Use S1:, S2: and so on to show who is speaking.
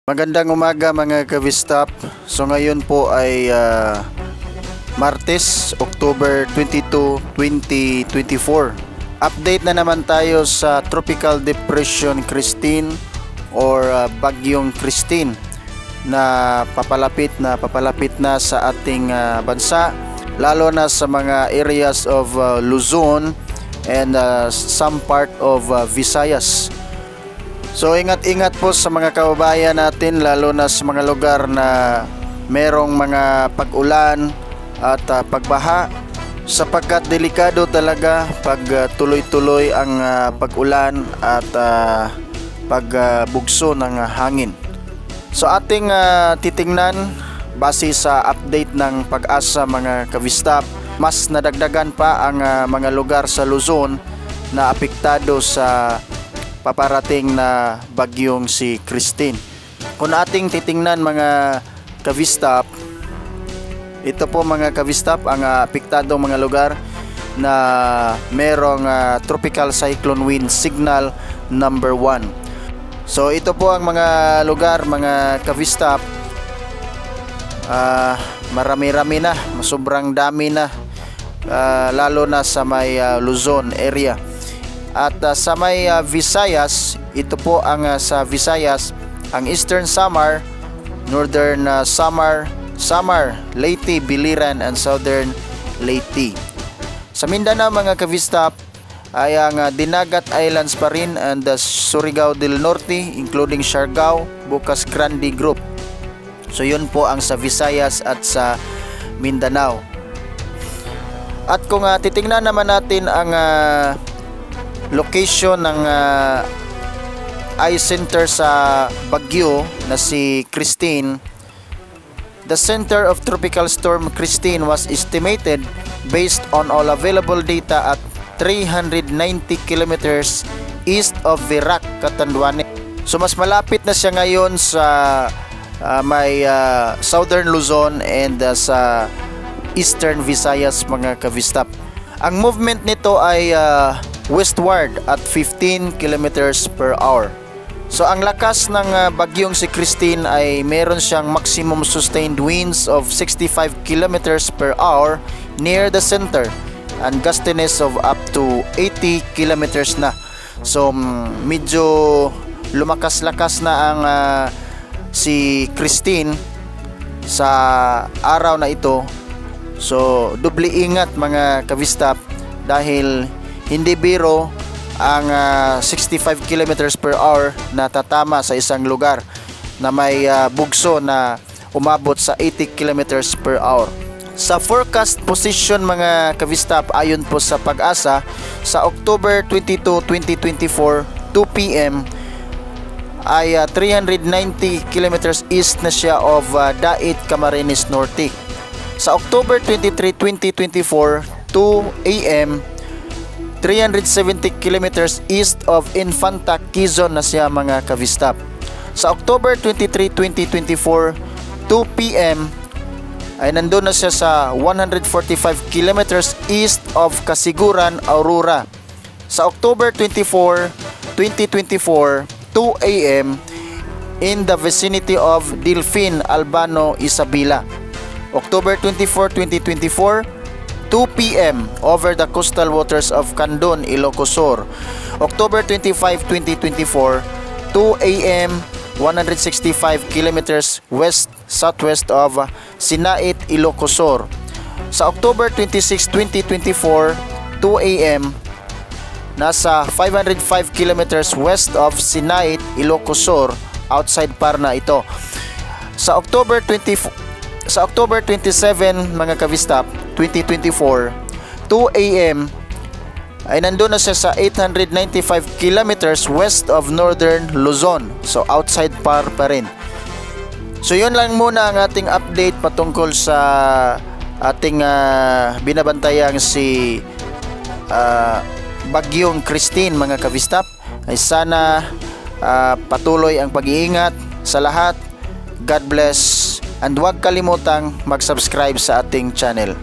S1: Magandang umaga mga Kavistap. So ngayon po ay Martes, October 22, 2024. Update na naman tayo sa Tropical Depression Christine or Bagyong Christine na papalapit na sa ating bansa, lalo na sa mga areas of Luzon and some part of Visayas. So ingat-ingat po sa mga kababayan natin, lalo na sa mga lugar na merong mga pag-ulan at pagbaha, sapagkat delikado talaga pag tuloy-tuloy ang pag-ulan at pagbugso ng hangin. So ating titingnan base sa update ng Pag-asa mga Kavistap, mas nadagdagan pa ang mga lugar sa Luzon na apektado sa paparating na bagyong si Christine. Kung ating titingnan mga Kavistap, ito po mga Kavistap ang apektadong mga lugar na merong tropical cyclone wind signal number 1. So ito po ang mga lugar mga Kavistap, marami-rami na, sobrang dami na, lalo na sa may Luzon area. At sa may Visayas, ito po ang sa Visayas, ang Eastern Samar, Northern Samar, Leyte, Biliran, and Southern Leyte. Sa Mindanao mga Kavistap ay ang Dinagat Islands pa rin and Surigao del Norte, including Siargao, Bocas Grande Group. So yun po ang sa Visayas at sa Mindanao. At kung titingnan naman natin ang location ng eye center sa bagyo na si Christine, the center of Tropical Storm Christine was estimated based on all available data at 390 kilometers east of Virac, Catanduanes. So mas malapit na siya ngayon sa may Southern Luzon and sa Eastern Visayas mga Kavistap. Ang movement nito ay westward at 15 kilometers per hour. So ang lakas ng bagyong si Christine ay meron siyang maximum sustained winds of 65 kilometers per hour near the center and gustiness of up to 80 kilometers na. So medyo lumakas-lakas na ang si Christine sa araw na ito. So doble ingat mga Kavistap, dahil hindi biro ang 65 kilometers per hour na tatama sa isang lugar na may bugso na umabot sa 80 kilometers per hour. Sa forecast position mga Kavistap, ayon po sa Pag-asa, sa October 22, 2024, 2 p.m. ay 390 kilometers east na siya of Dait, Camarines Norte. Sa October 23, 2024, 2 a.m. 370 kilometers east of Infanta, Quezon na siya mga Kavistap. Sa October 23, 2024, 2 p.m. ay nandun na siya sa 145 kilometers east of Kasiguran, Aurora. Sa October 24, 2024, 2 a.m. in the vicinity of Delfin, Albano, Isabela. October 24, 2024, 2 p.m. over the coastal waters of Candon, Ilocos. October 25, 2024, 2 a.m. 165 kilometers west-southwest of Sinait, Ilocos. Sa October 26, 2024, 2 a.m. nasa 505 kilometers west of Sinait, Ilocos, outside Parna ito. Sa October 27 mga Kavistap, 2024, 2 a.m. ay nandun na siya sa 895 kilometers west of Northern Luzon. So outside Par pa rin. So yun lang muna ang ating update patungkol sa ating binabantayang si Bagyong Christine mga Kavistap. Ay sana patuloy ang pag-iingat sa lahat. God bless, and huwag kalimutang mag-subscribe sa ating channel.